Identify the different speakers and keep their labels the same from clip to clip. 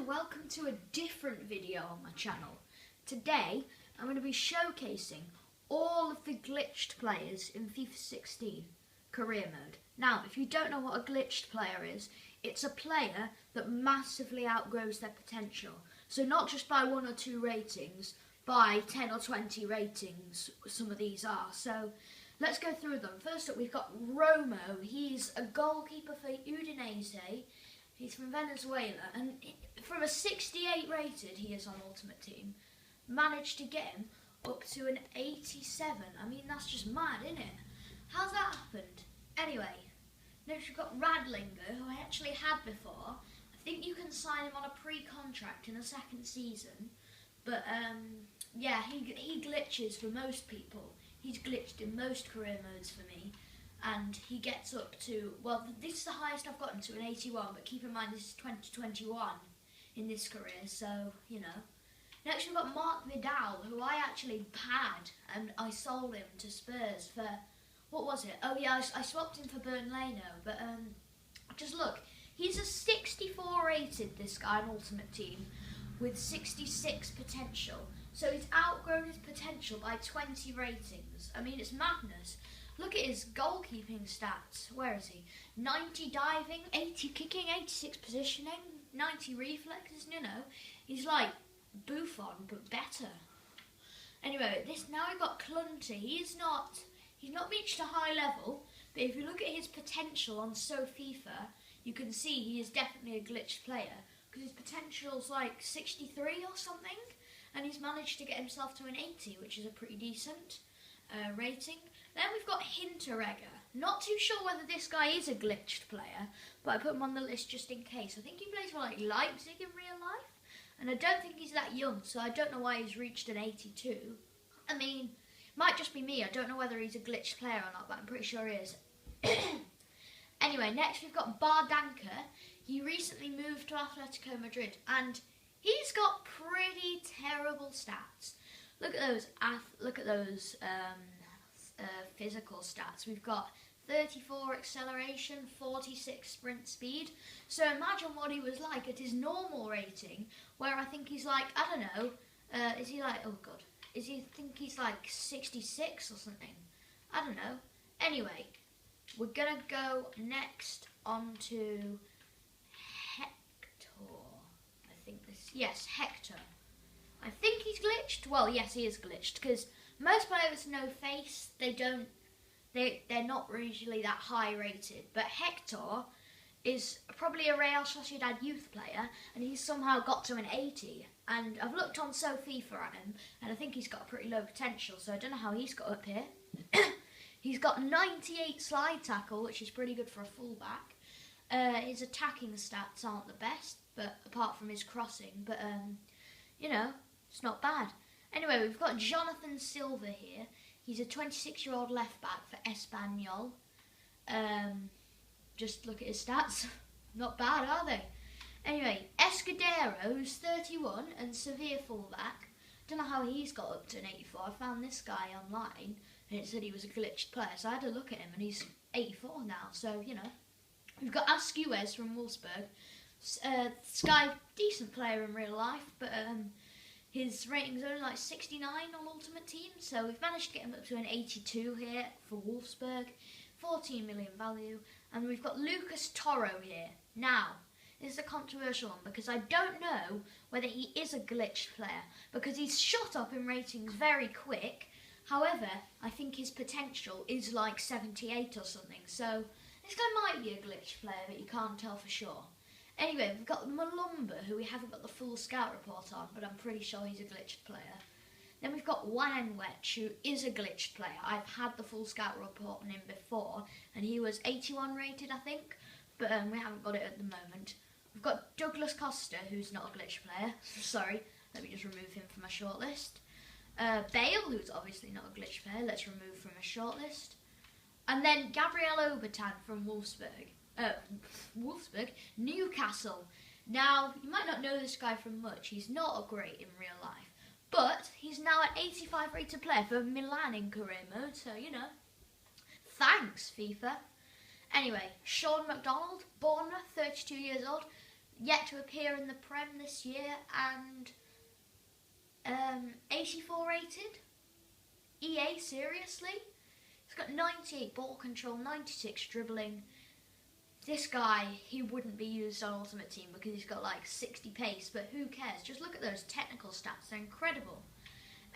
Speaker 1: welcome to a different video on my channel. Today I'm going to be showcasing all of the glitched players in FIFA 16 career mode. Now, if you don't know what a glitched player is, it's a player that massively outgrows their potential. So not just by 1 or 2 ratings, by 10 or 20 ratings some of these are. So let's go through them. First up, we've got Romo. He's a goalkeeper for Udinese. He's from Venezuela, and from a 68 rated, he is on Ultimate Team, managed to get him up to an 87. I mean, that's just mad, isn't it? How's that happened? Anyway, next we've got Radlinger, who I actually had before. I think you can sign him on a pre-contract in the 2nd season, but yeah, he glitches for most people. He's glitched in most career modes for me. And he gets up to, well, this is the highest I've gotten to, an 81, but keep in mind this is 2021 in this career, so, you know. Next we've got Mark Vidal, who I actually had, and I sold him to Spurs for, what was it? Oh yeah, I swapped him for Bernleno, but just look, he's a 64 rated, this guy on Ultimate Team, with 66 potential. So he's outgrown his potential by 20 ratings. I mean, it's madness. Look at his goalkeeping stats. Where is he? 90 diving, 80 kicking, 86 positioning, 90 reflexes, you know. He's like Buffon, but better. Anyway, now we've got Clunty. He's not reached a high level, but if you look at his potential on FIFA, you can see he is definitely a glitched player, because his potential's like 63 or something, and he's managed to get himself to an 80, which is a pretty decent rating. Then we've got Hinteregger. Not too sure whether this guy is a glitched player, but I put him on the list just in case. I think he plays for like Leipzig in real life, and I don't think he's that young, so I don't know why he's reached an 82. I mean, might just be me. I don't know whether he's a glitched player or not, but I'm pretty sure he is. Anyway, next we've got Bardanka. He recently moved to Atletico Madrid, and he's got pretty terrible stats. Look at those. Physical stats. We've got 34 acceleration, 46 sprint speed. So imagine what he was like at his normal rating, where I think he's like, I don't know, is he like, oh god, I think he's like 66 or something. I don't know. Anyway, we're gonna go next on to Hector. Yes, Hector. I think he's glitched. Well, yes, he is glitched, because most players no face, they're not usually that high rated. But Hector is probably a Real Sociedad youth player, and he's somehow got to an 80. And I've looked on FIFA at him, and I think he's got a pretty low potential, so I don't know how he's got up here. He's got 98 slide tackle, which is pretty good for a fullback. His attacking stats aren't the best, but apart from his crossing, but you know, it's not bad. Anyway, we've got Jonathan Silva here. He's a 26-year-old left-back for Espanyol. Just look at his stats. Not bad, are they? Anyway, Escudero, who's 31 and Sevilla fullback. Don't know how he's got up to an 84. I found this guy online, and it said he was a glitched player, so I had to look at him, and he's 84 now, so, you know. We've got Asquez from Wolfsburg. This guy, decent player in real life, but his rating's only like 69 on Ultimate Team, so we've managed to get him up to an 82 here for Wolfsburg, 14 million value. And we've got Lucas Toro here. Now, this is a controversial one, because I don't know whether he is a glitched player, because he's shot up in ratings very quick. However, I think his potential is like 78 or something, so this guy might be a glitched player, but you can't tell for sure. Anyway, we've got Malumba, who we haven't got the full scout report on, but I'm pretty sure he's a glitched player. Then we've got Wanenwech, who is a glitched player. I've had the full scout report on him before, and he was 81 rated, I think, but we haven't got it at the moment. We've got Douglas Costa, who's not a glitched player. Sorry, let me just remove him from my shortlist. Bale, who's obviously not a glitched player, let's remove from a shortlist. And then Gabriel Obertan from Wolfsburg, Newcastle. Now, you might not know this guy from much. He's not great in real life, but he's now an 85 rated player for Milan in career mode, so, you know, thanks, FIFA. Anyway, Sean McDonald, Bournemouth, 32 years old. yet to appear in the Prem this year, and 84 rated. EA, seriously? He's got 98 ball control, 96 dribbling. This guy, he wouldn't be used on Ultimate Team because he's got like 60 pace, but who cares? Just look at those technical stats, they're incredible.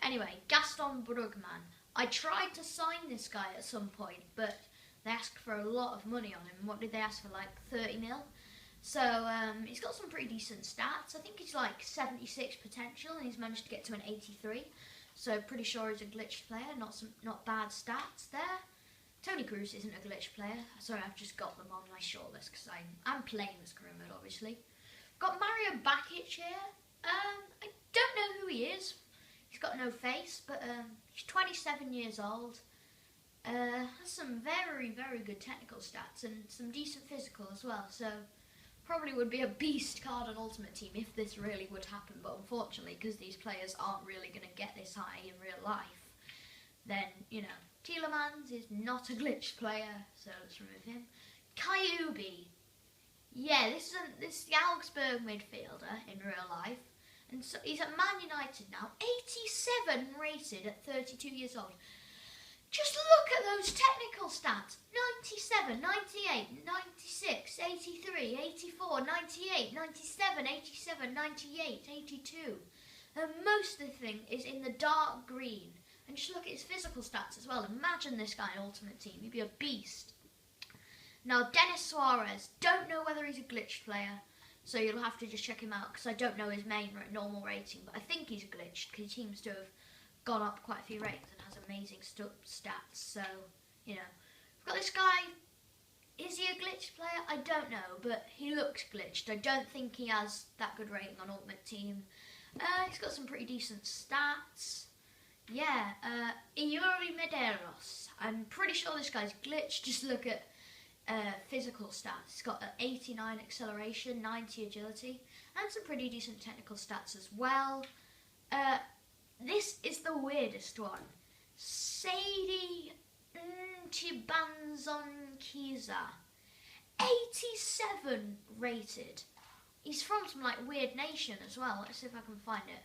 Speaker 1: Anyway, Gaston Brugman. I tried to sign this guy at some point, but they asked for a lot of money on him. What did they ask for, like 30 mil? So he's got some pretty decent stats. I think he's like 76 potential and he's managed to get to an 83. So pretty sure he's a glitched player, not bad stats there. Tony Cruz isn't a glitched player. Sorry, I've just got them on my shortlist because I'm playing this career mode, obviously. Got Mario Bakic here. I don't know who he is. He's got no face, but he's 27 years old. Has some very, very good technical stats and some decent physical as well. So probably would be a beast card on Ultimate Team if this really would happen. But unfortunately, because these players aren't really going to get this high in real life, then, you know, Tielemans is not a glitched player, so let's remove him. Kyubi. Yeah, this is the Augsburg midfielder in real life. And so he's at Man United now, 87 rated at 32 years old. Just look at those technical stats. 97, 98, 96, 83, 84, 98, 97, 87, 98, 82. And most of the thing is in the dark green. And just look at his physical stats as well. Imagine this guy in Ultimate Team. He'd be a beast. Now, Denis Suarez. Don't know whether he's a glitched player. So you'll have to just check him out because I don't know his main normal rating. But I think he's glitched because he seems to have gone up quite a few ratings and has amazing stats. So, you know. We've got this guy. Is he a glitched player? I don't know. But he looks glitched. I don't think he has that good rating on Ultimate Team. He's got some pretty decent stats. Yeah, Iuri Medeiros. I'm pretty sure this guy's glitched. Just look at physical stats. He's got an 89 acceleration, 90 agility, and some pretty decent technical stats as well. This is the weirdest one. Sadie Chibanzonkiza. 87 rated. He's from some like weird nation as well. Let's see if I can find it.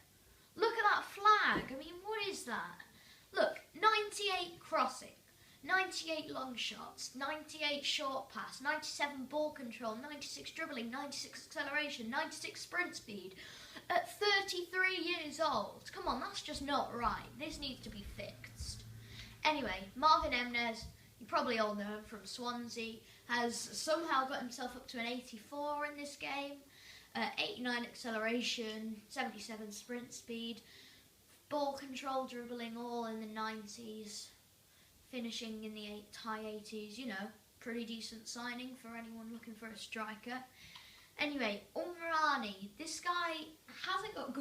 Speaker 1: Look at that flag. I mean, what is that? Look, 98 crossing, 98 long shots, 98 short pass, 97 ball control, 96 dribbling, 96 acceleration, 96 sprint speed at 33 years old. Come on, that's just not right. This needs to be fixed. Anyway, Marvin Emnes, you probably all know him from Swansea, has somehow got himself up to an 84 in this game. 89 acceleration, 77 sprint speed, ball control, dribbling, all in the 90s, finishing in the high 80s, you know, pretty decent signing for anyone looking for a striker. Anyway, Umrani, this guy hasn't got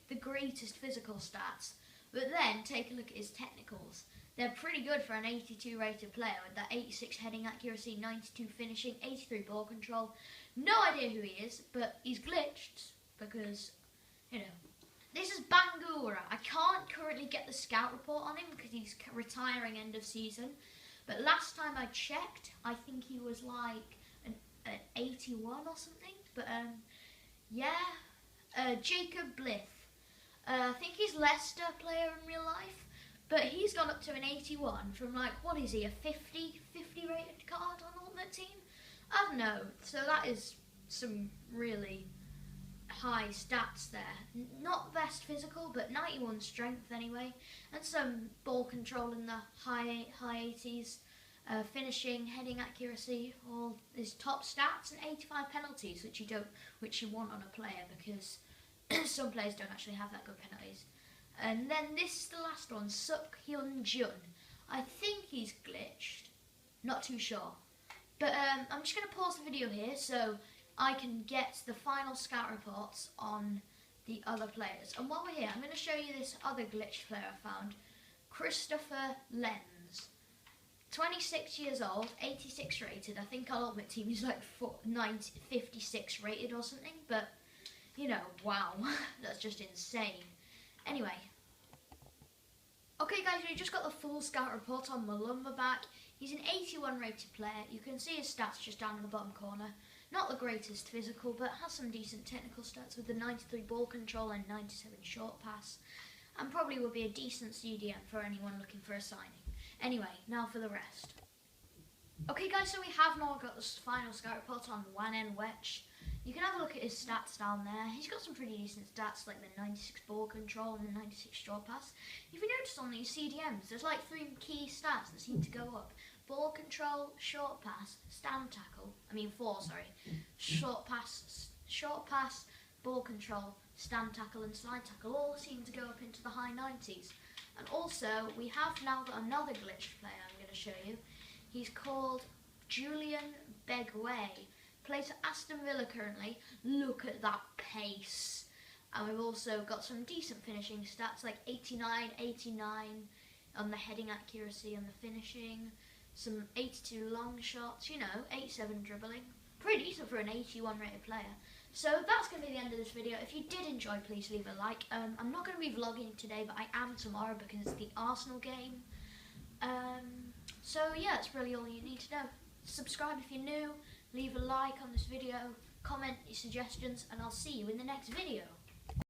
Speaker 1: the greatest physical stats, but then take a look at his technicals. They're pretty good for an 82 rated player with that 86 heading accuracy, 92 finishing, 83 ball control. No idea who he is, but he's glitched because, you know. This is Bangura. I can't currently get the scout report on him because he's retiring end of season. But last time I checked, I think he was like an 81 or something. But, yeah. Jacob Blith. I think he's Leicester player in real life. But he's gone up to an 81 from like, what is he, a 50 rated card on Ultimate Team? I don't know. So that is some really high stats there. Not best physical, but 91 strength anyway. And some ball control in the high 80s. Finishing, heading accuracy, all his top stats, and 85 penalties, which you want on a player because some players don't actually have that good penalties. And then this is the last one, Suk Hyun Jun. I think he's glitched, not too sure. But I'm just going to pause the video here so I can get the final scout reports on the other players. And while we're here, I'm going to show you this other glitched player I found, Christopher Lenz. 26 years old, 86 rated. I think our Ultimate Team is like 56 rated or something. But, you know, wow, that's just insane. Anyway, okay guys, we just got the full scout report on Malumba back. He's an 81 rated player. You can see his stats just down in the bottom corner. Not the greatest physical, but has some decent technical stats with the 93 ball control and 97 short pass, and probably will be a decent CDM for anyone looking for a signing. Anyway, now for the rest. Okay guys, so we have now got the final scout report on Wanen Wetch. You can have a look at his stats down there. He's got some pretty decent stats like the 96 ball control and the 96 short pass. If you notice on these CDMs, there's like 3 key stats that seem to go up. Ball control, short pass, stand tackle. 4, sorry. Short pass, ball control, stand tackle and slide tackle all seem to go up into the high 90s. And also, we have now got another glitched player I'm going to show you. He's called Julian Begway. Plays at Aston Villa currently. Look at that pace. And we've also got some decent finishing stats like 89, 89 on the heading accuracy and the finishing. Some 82 long shots, 87 dribbling. Pretty decent for an 81 rated player. So that's going to be the end of this video. If you did enjoy, please leave a like. I'm not going to be vlogging today, but I am tomorrow because it's the Arsenal game. So yeah, that's really all you need to know. Subscribe if you're new, leave a like on this video, comment your suggestions, and I'll see you in the next video.